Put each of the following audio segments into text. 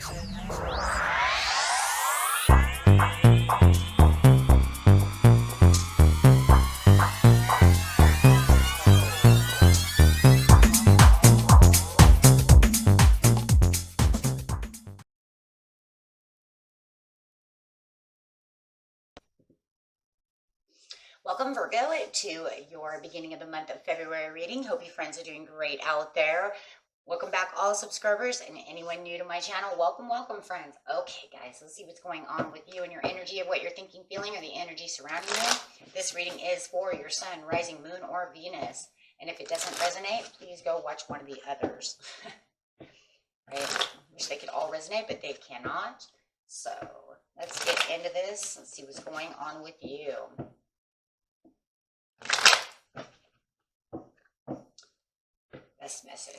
Welcome, Virgo, to your beginning of the month of February reading. Hope you friends are doing great out there. Welcome back, all subscribers, and anyone new to my channel. Welcome, friends. Okay, guys, let's see what's going on with you and your energy of what you're thinking, feeling, or the energy surrounding you. This reading is for your sun, rising, moon, or Venus. And if it doesn't resonate, please go watch one of the others. Right? Wish they could all resonate, but they cannot. So let's get into this. Let's see what's going on with you. Best message.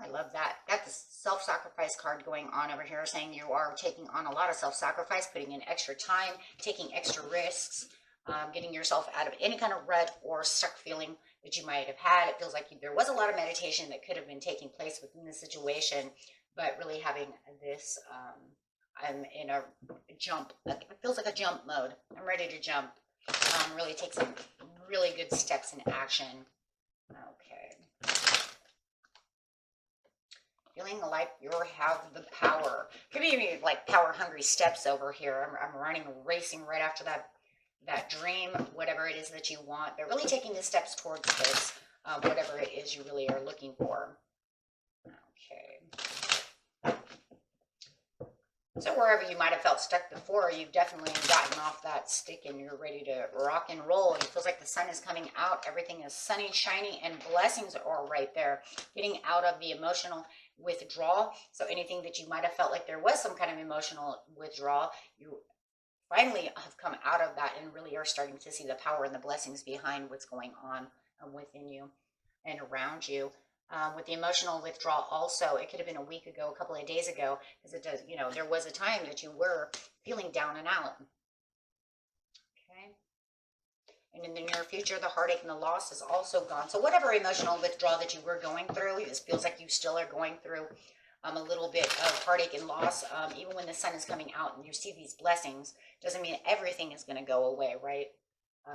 I love that. Got the self-sacrifice card going on over here, saying you are taking on a lot of self-sacrifice, putting in extra time, taking extra risks, getting yourself out of any kind of rut or stuck feeling that you might have had. It feels like there was a lot of meditation that could have been taking place within the situation, but really having this, I'm in a jump. It feels like a jump mode. I'm ready to jump. Really take some really good steps in action. Okay. Feeling like you have the power. Could be like power hungry steps over here. I'm running, racing right after that dream, whatever it is that you want. They're really taking the steps towards this, whatever it is you really are looking for. Okay. So wherever you might have felt stuck before, you've definitely gotten off that stick and you're ready to rock and roll. It feels like the sun is coming out. Everything is sunny, shiny, and blessings are right there. Getting out of the emotional withdrawal. So anything that you might have felt like there was some kind of emotional withdrawal, you finally have come out of that and really are starting to see the power and the blessings behind what's going on within you and around you. With the emotional withdrawal also, it could have been a week ago, a couple of days ago, because it does, there was a time that you were feeling down and out. Okay. And in the near future, the heartache and the loss is also gone. So whatever emotional withdrawal that you were going through, it feels like you still are going through a little bit of heartache and loss. Even when the sun is coming out and you see these blessings, doesn't mean everything is going to go away, right?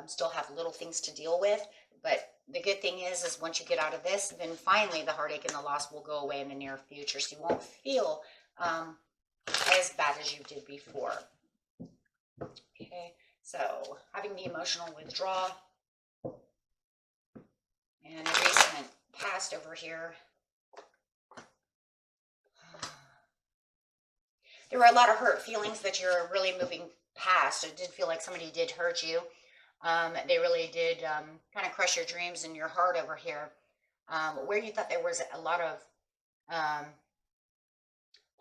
Still have little things to deal with. But the good thing is once you get out of this, then finally the heartache and the loss will go away in the near future. So you won't feel as bad as you did before. Okay, so having the emotional withdrawal and a recent past over here. There were a lot of hurt feelings that you're really moving past. It did feel like somebody did hurt you. They really did kind of crush your dreams and your heart over here, where you thought there was a lot of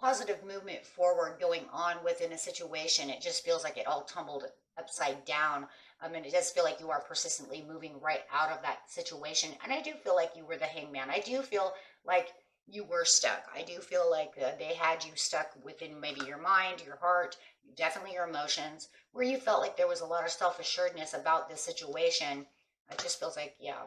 positive movement forward going on within a situation. It just feels like it all tumbled upside down. And it does feel like you are persistently moving right out of that situation. And I do feel like you were the hangman. I do feel like you were stuck. I do feel like they had you stuck within maybe your mind, your heart, definitely your emotions, where you felt like there was a lot of self-assuredness about this situation. It just feels like, yeah.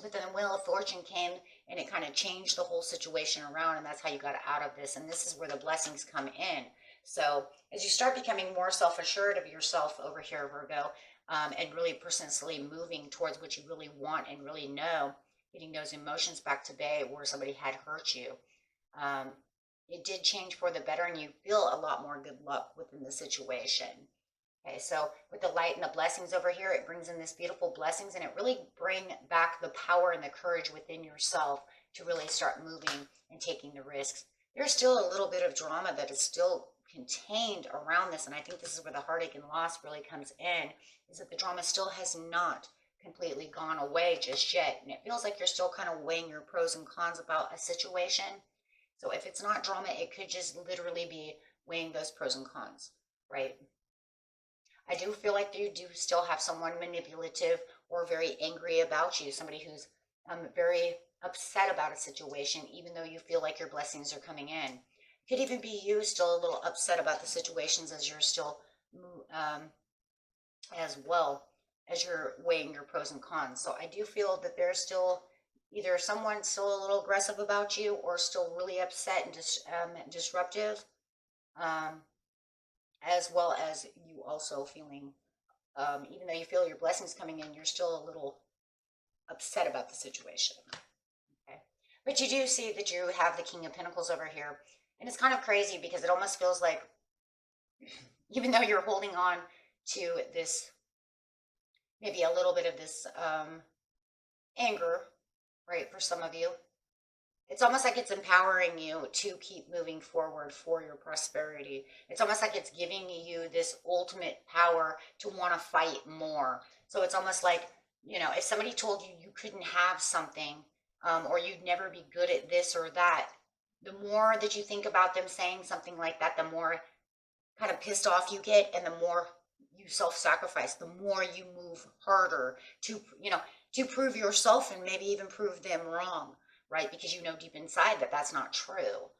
But then the Wheel of Fortune came and it kind of changed the whole situation around, and that's how you got out of this. And this is where the blessings come in. So as you start becoming more self-assured of yourself over here, Virgo, and really persistently moving towards what you really want and really know, getting those emotions back to bay where somebody had hurt you. It did change for the better, and you feel a lot more good luck within the situation. Okay, so with the light and the blessings over here, it brings in this beautiful blessings, and it really bring back the power and the courage within yourself to really start moving and taking the risks. There's still a little bit of drama that is still contained around this, and I think this is where the heartache and loss really comes in, is that the drama still has not completely gone away just yet, and it feels like you're still kind of weighing your pros and cons about a situation. So if it's not drama, it could just literally be weighing those pros and cons, right? I do feel like you do still have someone manipulative or very angry about you, somebody who's very upset about a situation, even though you feel like your blessings are coming in. It could even be you still a little upset about the situations as you're still, as well as you're weighing your pros and cons. So I do feel that there's still either someone's still a little aggressive about you or still really upset and disruptive, um, as well as you also feeling, even though you feel your blessings coming in, you're still a little upset about the situation. Okay. But you do see that you have the King of Pentacles over here. And it's kind of crazy because it almost feels like, even though you're holding on to this, maybe a little bit of this anger, right, for some of you, it's almost like it's empowering you to keep moving forward for your prosperity. It's almost like it's giving you this ultimate power to want to fight more. So it's almost like, if somebody told you you couldn't have something, or you'd never be good at this or that, the more that you think about them saying something like that, the more kind of pissed off you get, and the more you self-sacrifice, the more you move harder to prove yourself and maybe even prove them wrong, right? Because you know deep inside that that's not true,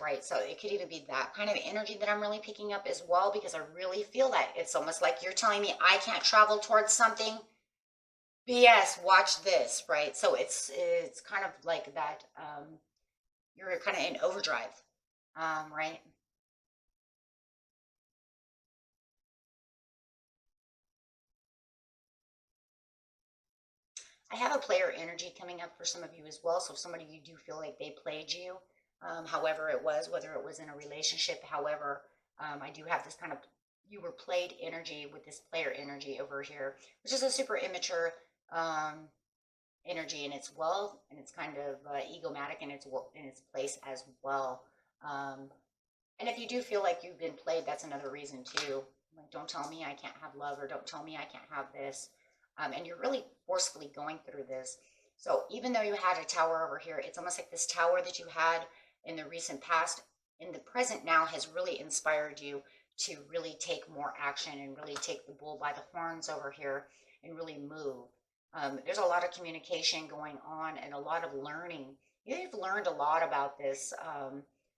right? So it could even be that kind of energy that I'm really picking up as well, because I really feel that it's almost like you're telling me I can't travel towards something. BS, watch this, right? So it's kind of like that. You're kind of in overdrive, right? I have a player energy coming up for some of you as well. So if somebody you do feel like they played you, however it was, whether it was in a relationship, however, I do have this kind of you were played energy with this player energy over here, which is a super immature energy, and it's kind of egomatic in its place as well. And if you do feel like you've been played, that's another reason too. Like, don't tell me I can't have love, or don't tell me I can't have this. And you're really forcefully going through this. So even though you had a tower over here, it's almost like this tower that you had in the recent past, in the present now, has really inspired you to really take more action and really take the bull by the horns over here and really move. There's a lot of communication going on and a lot of learning. You've learned a lot about this.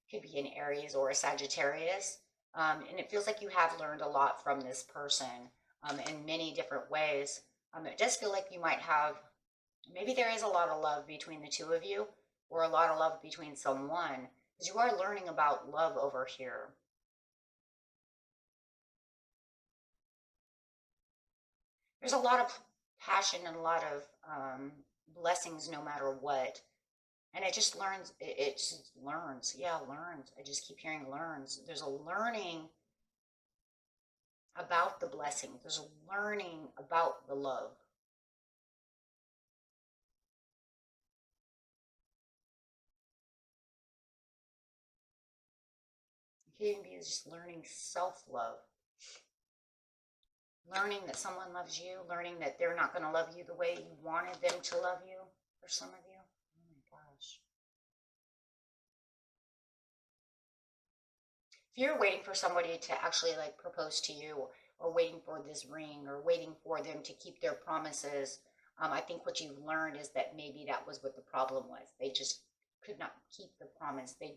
Could be an Aries or a Sagittarius. And it feels like you have learned a lot from this person in many different ways. It does feel like you might have, maybe there is a lot of love between the two of you, or a lot of love between someone, because you are learning about love over here. There's a lot of passion and a lot of blessings no matter what. And it just learns, it just learns. Yeah, learns. I just keep hearing learns. There's a learning about the blessings. There's a learning about the love. You can even be just learning self-love. Learning that someone loves you, learning that they're not going to love you the way you wanted them to love you, for some of you. Oh my gosh. If you're waiting for somebody to actually like propose to you, or waiting for this ring, or waiting for them to keep their promises, I think what you've learned is that maybe that was what the problem was. They just could not keep the promise. They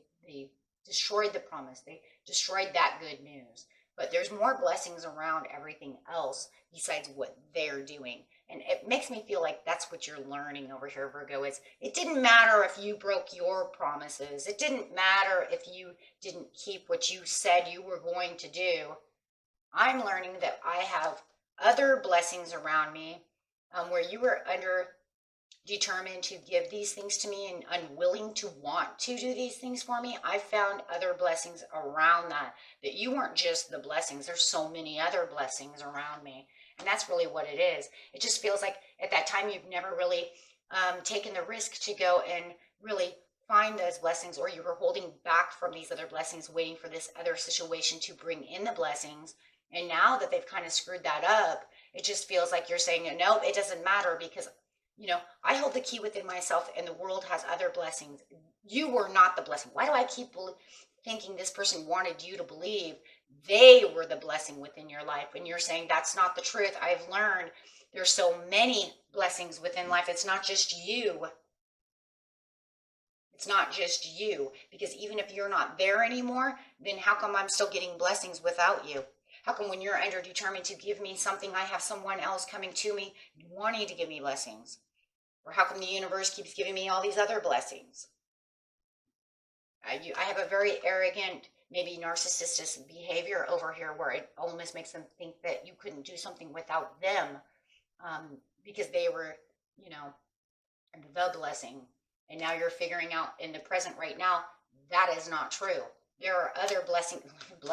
destroyed the promise. They destroyed that good news. But there's more blessings around everything else besides what they're doing. And it makes me feel like that's what you're learning over here, Virgo, is it didn't matter if you broke your promises. It didn't matter if you didn't keep what you said you were going to do. I'm learning that I have other blessings around me, where you were determined to give these things to me and unwilling to want to do these things for me. I found other blessings around that you weren't just the blessings. There's so many other blessings around me. And that's really what it is. It just feels like at that time you've never really taken the risk to go and really find those blessings, or you were holding back from these other blessings, waiting for this other situation to bring in the blessings. And now that they've kind of screwed that up, it just feels like you're saying, no, it doesn't matter, because I hold the key within myself and the world has other blessings. You were not the blessing. Why do I keep thinking this person wanted you to believe they were the blessing within your life? And you're saying that's not the truth. I've learned there's so many blessings within life. It's not just you. It's not just you. Because even if you're not there anymore, then how come I'm still getting blessings without you? How come when you're determined to give me something, I have someone else coming to me wanting to give me blessings? Or how come the universe keeps giving me all these other blessings? I have a very arrogant, maybe narcissistic behavior over here where it almost makes them think that you couldn't do something without them, because they were, you know, the blessing. And now you're figuring out in the present right now, that is not true. There are other blessing. Oh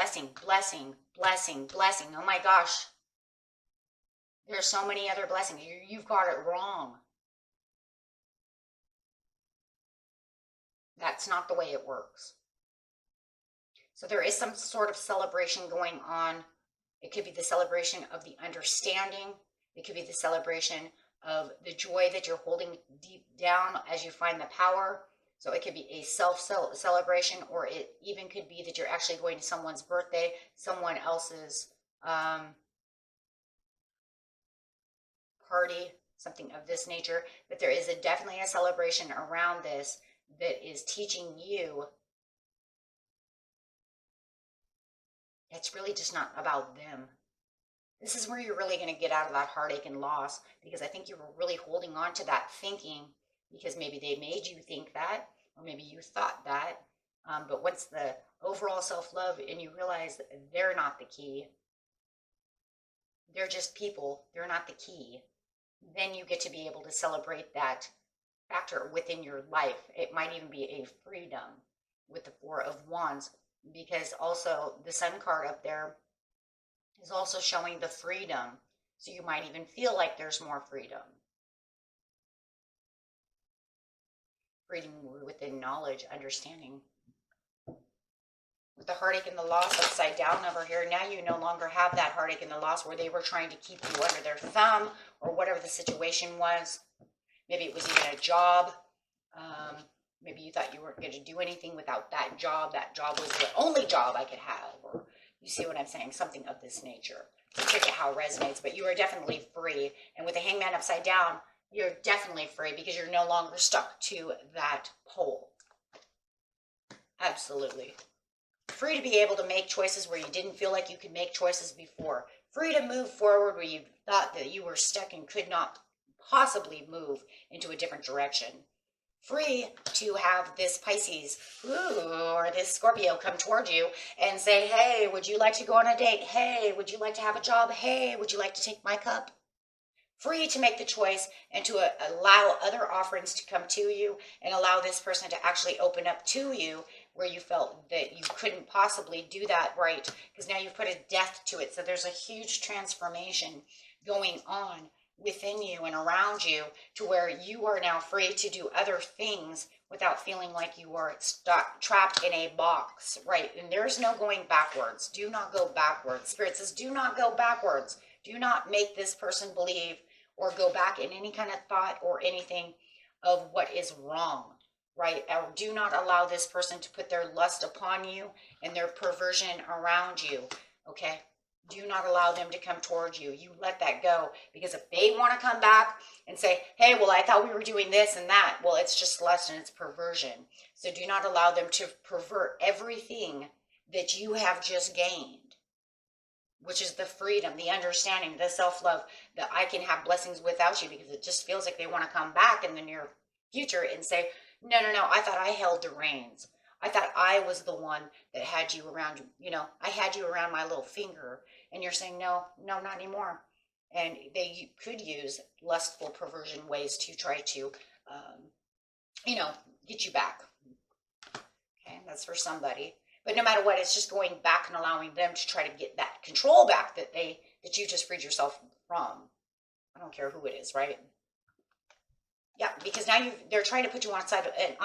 my gosh. There's so many other blessings. You've got it wrong. That's not the way it works. So there is some sort of celebration going on. It could be the celebration of the understanding. It could be the celebration of the joy that you're holding deep down as you find the power. So it could be a self-celebration, or it even could be that you're actually going to someone's birthday, someone else's party, something of this nature. But there is definitely a celebration around this that is teaching you it's really just not about them. This is where you're really going to get out of that heartache and loss, because I think you were really holding on to that thinking because maybe they made you think that, or maybe you thought that. But once the overall self-love and you realize that they're not the key, they're just people, they're not the key, then you get to be able to celebrate that factor within your life. It might even be a freedom with the Four of Wands, because also the Sun card up there is also showing the freedom. So you might even feel like there's more freedom. Freedom within knowledge, understanding. With the heartache and the loss upside down over here, now you no longer have that heartache and the loss where they were trying to keep you under their thumb, or whatever the situation was. Maybe it was even a job. Maybe you thought you weren't going to do anything without that job. That job was the only job I could have. Or you see what I'm saying? Something of this nature. So check out how it resonates. But you are definitely free. And with the Hangman upside down, you're definitely free because you're no longer stuck to that pole. Absolutely. Free to be able to make choices where you didn't feel like you could make choices before. Free to move forward where you thought that you were stuck and could not possibly move into a different direction. Free to have this Pisces or this Scorpio come toward you and say, hey, would you like to go on a date? Hey, would you like to have a job? Hey, would you like to take my cup? Free to make the choice and to allow other offerings to come to you and allow this person to actually open up to you where you felt that you couldn't possibly do that right, because now you've put a death to it. So there's a huge transformation going on within you and around you to where you are now free to do other things without feeling like you are stuck, trapped in a box, right? And there's no going backwards. Do not go backwards. Spirit says, do not go backwards. Do not make this person believe or go back in any kind of thought or anything of what is wrong, right? Or do not allow this person to put their lust upon you and their perversion around you, okay? Do not allow them to come towards you. You let that go, because if they want to come back and say, hey, well, I thought we were doing this and that, well, it's just lust and it's perversion. So do not allow them to pervert everything that you have just gained, which is the freedom, the understanding, the self-love, that I can have blessings without you, because it just feels like they want to come back in the near future and say, no, I thought I held the reins. I thought I was the one that had you around, I had you around my little finger. And you're saying, no, not anymore. And they could use lustful perversion ways to try to, get you back. Okay, that's for somebody. But no matter what, it's just going back and allowing them to try to get that control back that you just freed yourself from. I don't care who it is, right? Yeah, because now they're trying to put you on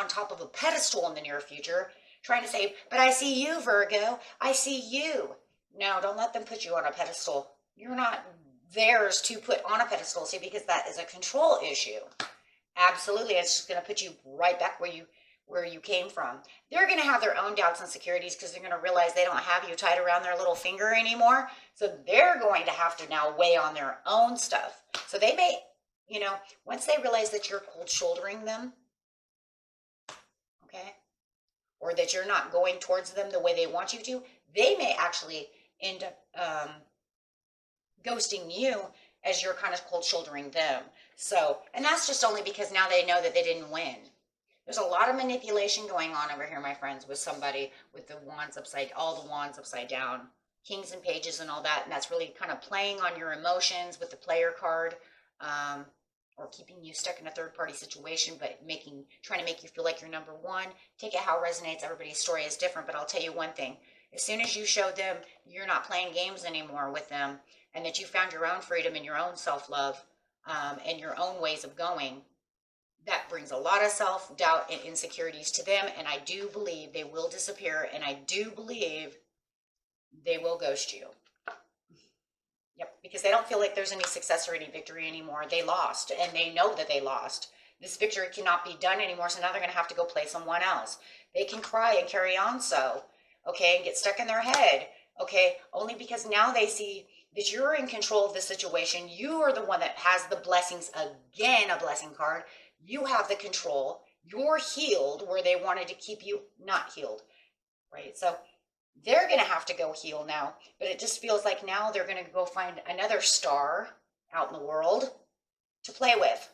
top of a pedestal in the near future, trying to say, but I see you, Virgo. I see you. No, don't let them put you on a pedestal. You're not theirs to put on a pedestal, see, because that is a control issue. Absolutely, it's just going to put you right back where you came from. They're going to have their own doubts and insecurities because they're going to realize they don't have you tied around their little finger anymore. So they're going to have to now weigh on their own stuff. So they may, once they realize that you're cold shouldering them, okay, or that you're not going towards them the way they want you to, they may actually end up ghosting you as you're kind of cold shouldering them. So, and that's just only because now they know that they didn't win. There's a lot of manipulation going on over here, my friends, with somebody with the wands upside, all the wands upside down, kings and pages and all that. And that's really kind of playing on your emotions with the player card, or keeping you stuck in a third party situation, but trying to make you feel like you're number one. Take it how it resonates. Everybody's story is different, but I'll tell you one thing. As soon as you showed them you're not playing games anymore with them, and that you found your own freedom and your own self-love, and your own ways of going, that brings a lot of self-doubt and insecurities to them. And I do believe they will disappear, and I do believe they will ghost you. Yep, because they don't feel like there's any success or any victory anymore. They lost, and they know that they lost. This victory cannot be done anymore, so now they're going to have to go play someone else. They can cry and carry on so, okay, and get stuck in their head, okay, only because now they see that you're in control of the situation. You are the one that has the blessings. Again, a blessing card. You have the control. You're healed where they wanted to keep you not healed, right? So they're going to have to go heal now, but it just feels like now they're going to go find another star out in the world to play with.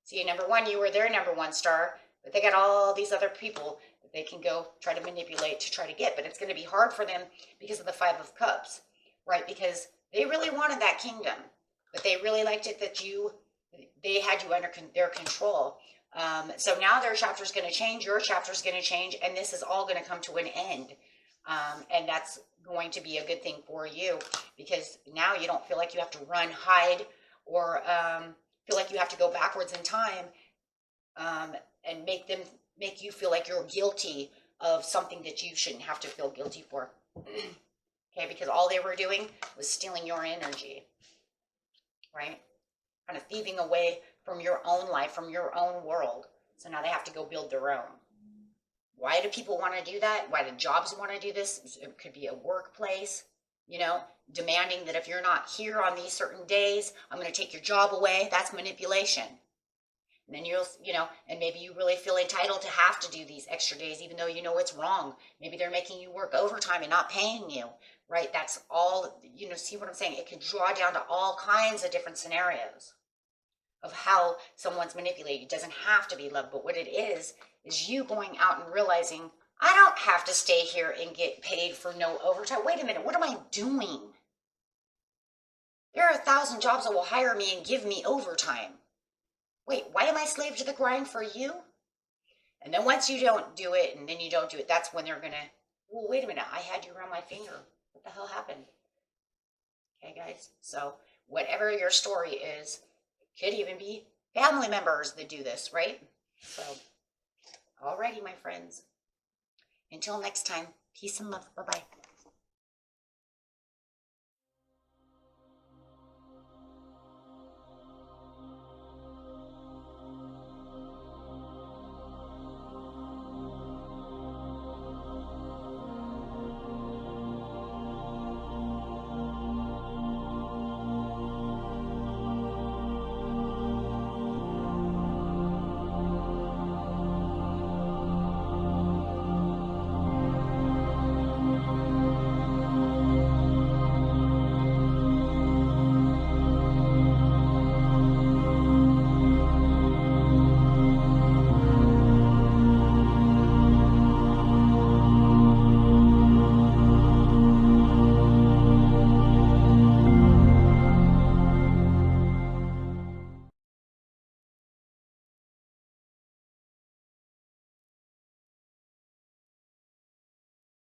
See, number one, you were their number one star, but they got all these other people that they can go try to manipulate to try to get, but it's going to be hard for them because of the Five of Cups, right? Because they really wanted that kingdom, but they really liked it that they had you under their control. So now their chapter is going to change, your chapter is going to change, and this is all going to come to an end. And that's going to be a good thing for you, because now you don't feel like you have to run, hide, or feel like you have to go backwards in time, and make you feel like you're guilty of something that you shouldn't have to feel guilty for. Okay, because all they were doing was stealing your energy, right? Kind of thieving away from your own life, from your own world. So now they have to go build their own. Why do people want to do that? Why do jobs want to do this? It could be a workplace, demanding that if you're not here on these certain days, I'm going to take your job away. That's manipulation. And then and maybe you really feel entitled to have to do these extra days, even though you know it's wrong. Maybe they're making you work overtime and not paying you, right? That's all, see what I'm saying? It can draw down to all kinds of different scenarios of how someone's manipulated. It doesn't have to be love, but what it is you going out and realizing, I don't have to stay here and get paid for no overtime. Wait a minute, what am I doing? There are 1,000 jobs that will hire me and give me overtime. Wait, why am I slave to the grind for you? And then once you don't do it, and then you don't do it, that's when they're going to, well, wait a minute, I had you around my finger. What the hell happened? Okay, guys, so whatever your story is, it could even be family members that do this, right? So, alrighty, my friends. Until next time, peace and love. Bye-bye.